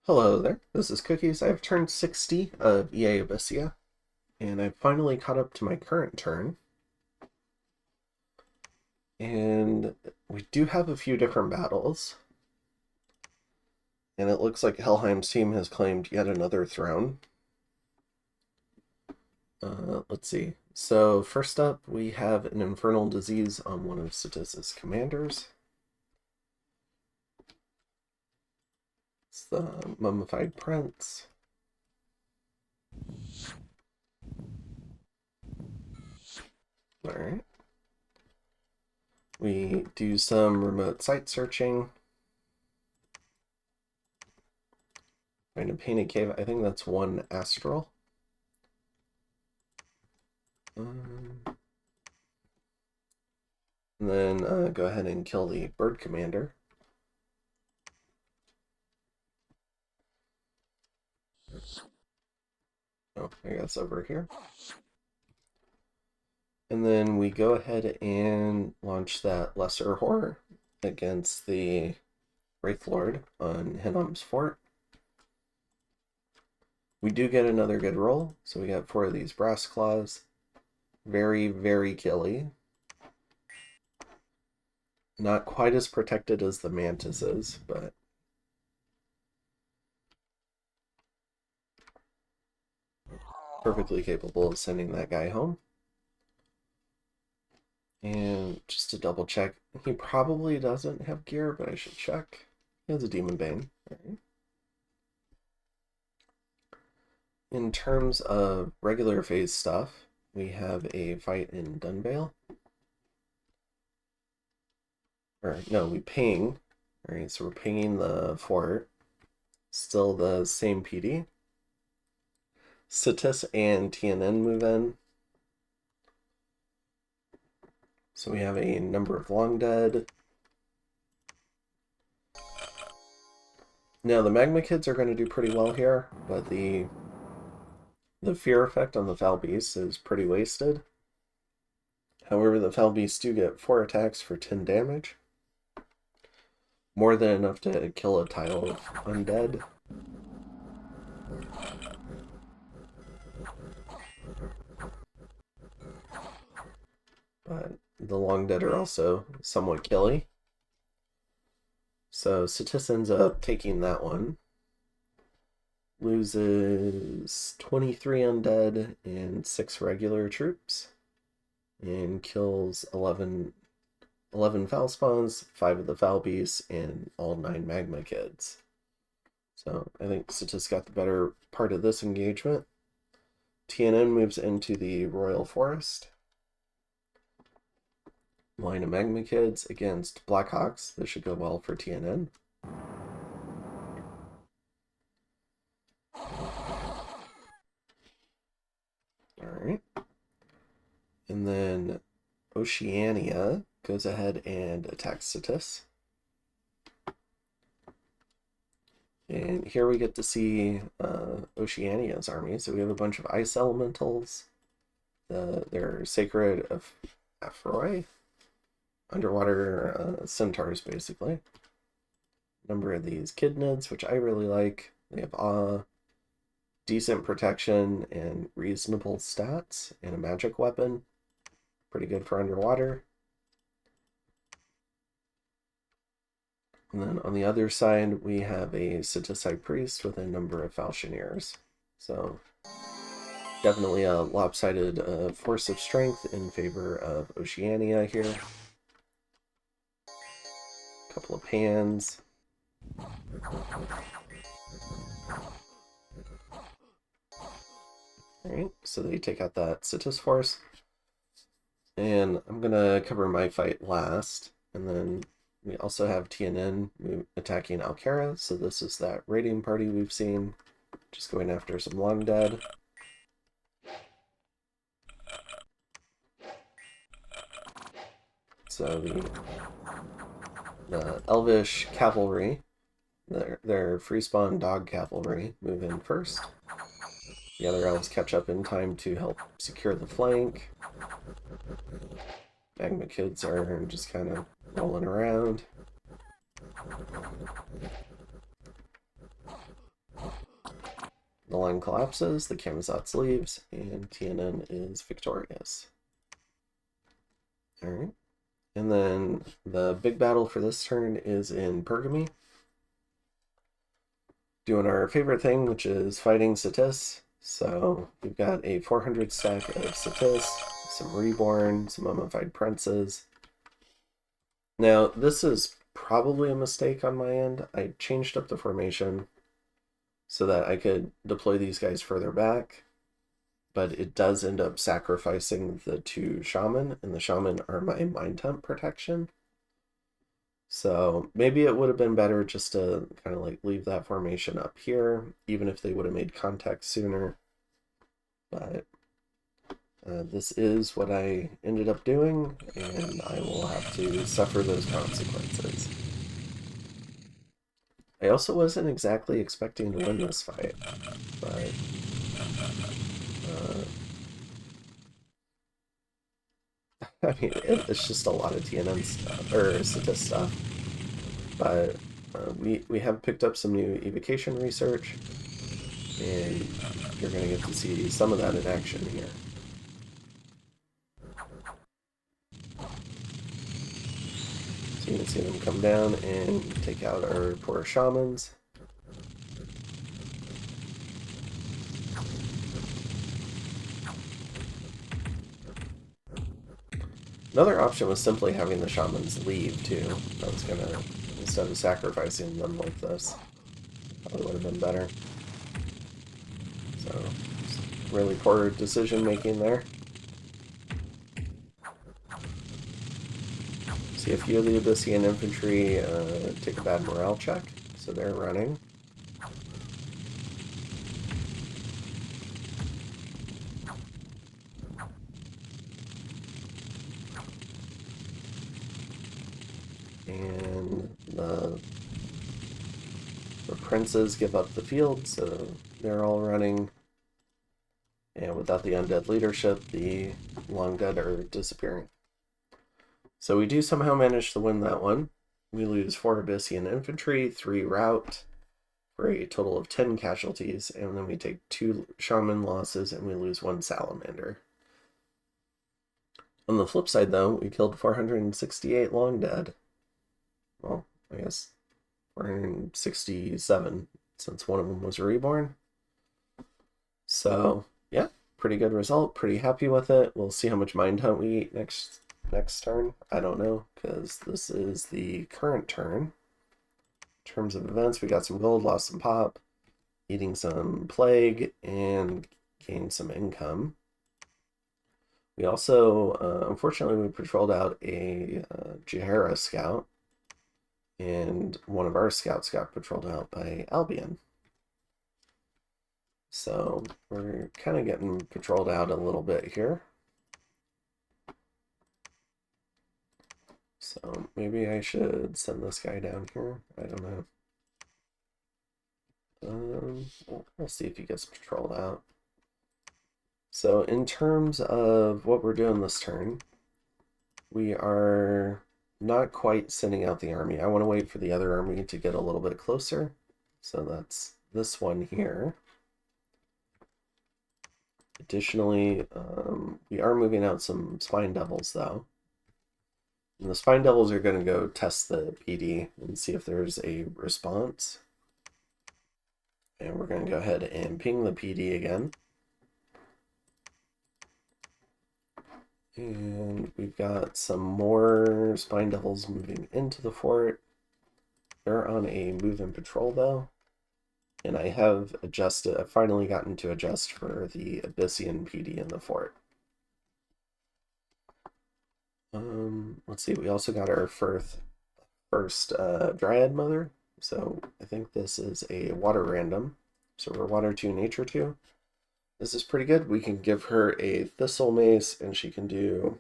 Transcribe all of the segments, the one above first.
Hello there, this is Cookies. I've turned 60 of EA Abysia, and I've finally caught up to my current turn. And we do have a few different battles, and it looks like Helheim's team has claimed yet another throne. Let's see. So first up, we have an infernal disease on one of Cetis's commanders. It's the mummified prince. Alright. We do some remote site searching. Find a painted cave. I think that's one astral. And then go ahead and kill the bird commander. Oh, I guess over here. And then we go ahead and launch that lesser horror against the Wraith Lord on Hinnom's Fort. We do get another good roll, so we got 4 of these brass claws. Very, very killy. Not quite as protected as the mantises, but perfectly capable of sending that guy home. And just to double check, he probably doesn't have gear, but I should check. He has a Demon Bane. All right. In terms of regular phase stuff, we have a fight in Dunvale. Or, no, we ping. Alright, so we're pinging the fort. Still the same PD. Cetis and TNN move in. So we have a number of long dead. Now, the Magma Kids are going to do pretty well here, but the fear effect on the Foul Beasts is pretty wasted. However, the Foul Beasts do get 4 attacks for 10 damage. More than enough to kill a tile of undead. But the long dead are also somewhat killy. So Cetis ends up taking that one. Loses 23 undead and 6 regular troops. And kills 11 foul spawns, 5 of the foul beasts, and all 9 magma kids. So I think Cetis got the better part of this engagement. TNN moves into the Royal Forest. Line of magma kids against Blackhawks. This should go well for TNN. Alright. And then Oceania goes ahead and attacks Cetis. And here we get to see Oceania's army. So we have a bunch of ice elementals. They're sacred of Aphroy. Underwater centaurs, basically. Number of these kidnids, which I really like. They have decent protection and reasonable stats, and a magic weapon. Pretty good for underwater. And then on the other side, we have a Cetisite priest with a number of falchineers. So definitely a lopsided force of strength in favor of Oceania here. Couple of pans. Alright, so they take out that Cetis force. And I'm gonna cover my fight last. And then we also have TNN attacking Alcara. So this is that raiding party we've seen. Just going after some long dead. So the Elvish cavalry, their free spawn dog cavalry, move in first. The other elves catch up in time to help secure the flank. Magma kids are just kind of rolling around. The line collapses, the Camazotz leaves, and TNN is victorious. Alright. And then the big battle for this turn is in Pergami. Doing our favorite thing, which is fighting Satis. So we've got a 400 stack of Satis, some Reborn, some Mummified Princes. Now, this is probably a mistake on my end. I changed up the formation so that I could deploy these guys further back, but it does end up sacrificing the 2 Shaman, and the Shaman are my Mind Temp protection. So maybe it would have been better just to kind of like leave that formation up here, even if they would have made contact sooner. But this is what I ended up doing, and I will have to suffer those consequences. I also wasn't exactly expecting to win this fight, but I mean, it's just a lot of TNN stuff, or Satis stuff. But we have picked up some new evocation research, and you're going to get to see some of that in action here. So you can see them come down and take out our poor Shamans. Another option was simply having the Shamans leave, too. I was going to, instead of sacrificing them like this, probably would have been better. So, really poor decision making there. See a few of the Abyssian infantry take a bad morale check, so they're running. And the princes give up the field, so they're all running. And without the undead leadership, the long dead are disappearing. So we do somehow manage to win that one. We lose 4 Abyssian infantry, 3 rout, for a total of 10 casualties, and then we take 2 shaman losses and we lose 1 salamander. On the flip side, though, we killed 468 long dead. Well, I guess 467, since one of them was reborn. So, yeah, pretty good result. Pretty happy with it. We'll see how much Mind Hunt we eat next turn. I don't know, because this is the current turn. In terms of events, we got some gold, lost some pop, eating some plague, and gained some income. We also, unfortunately, we patrolled out a Jahara scout, and one of our scouts got patrolled out by Albion. So we're kind of getting patrolled out a little bit here. So maybe I should send this guy down here. I don't know. We'll see if he gets patrolled out. So in terms of what we're doing this turn, we are not quite sending out the army. I want to wait for the other army to get a little bit closer. So that's this one here. Additionally, we are moving out some Spine Devils, though. And the Spine Devils are going to go test the PD and see if there's a response. And we're going to go ahead and ping the PD again. And we've got some more Spine Devils moving into the fort. They're on a move and patrol, though. And I have adjusted, I've finally gotten to adjust for the Abyssian PD in the fort. Let's see, we also got our first Dryad Mother. So I think this is a water random. So we're water 2, nature 2. This is pretty good. We can give her a Thistle Mace, and she can do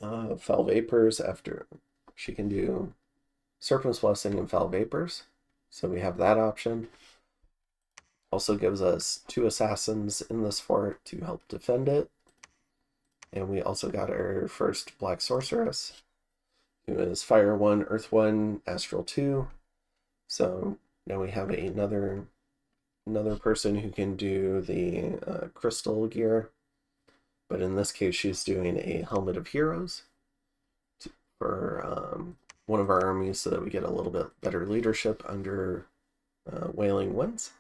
Foul Vapors after. She can do Serpent's Blessing and Foul Vapors. So we have that option. Also gives us 2 assassins in this fort to help defend it. And we also got our first Black Sorceress, who is Fire 1, Earth 1, Astral 2. So now we have another another person who can do the crystal gear, but in this case she's doing a Helmet of Heroes for one of our armies so that we get a little bit better leadership under Wailing Winds.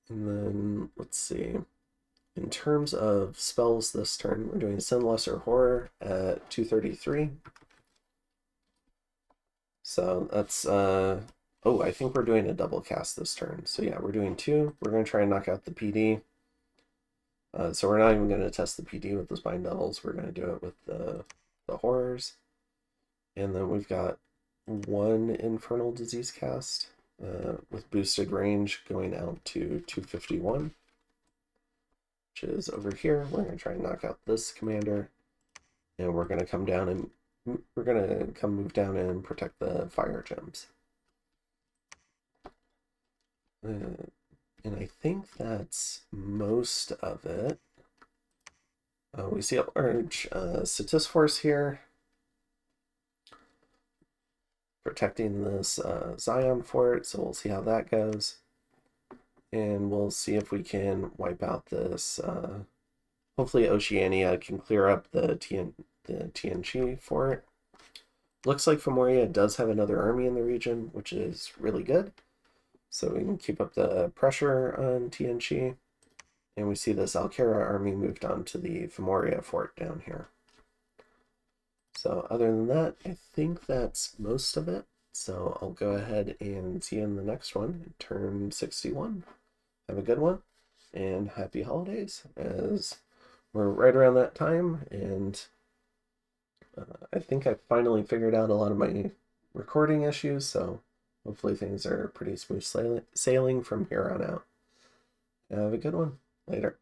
And then, let's see, in terms of spells this turn, we're doing Send Lesser Horror at 233. So that's, oh, I think we're doing a double cast this turn. So yeah, we're doing 2. We're going to try and knock out the PD. So we're not even going to test the PD with the Spine Devils. We're going to do it with the Horrors. And then we've got 1 Infernal Disease cast with boosted range going out to 251, which is over here. We're going to try and knock out this commander. And we're going to come down and move down and protect the fire gems. And I think that's most of it. We see a large Satis force here, protecting this Zion fort, so we'll see how that goes. And we'll see if we can wipe out this. Hopefully Oceania can clear up the TNG fort. Looks like Femoria does have another army in the region, which is really good. So we can keep up the pressure on TNG. And we see this Alkera army moved on to the Femoria fort down here. So other than that, I think that's most of it. So I'll go ahead and see you in the next one, turn 61. Have a good one, and happy holidays, as we're right around that time, and I think I finally figured out a lot of my recording issues, so hopefully things are pretty smooth sailing from here on out. Have a good one. Later.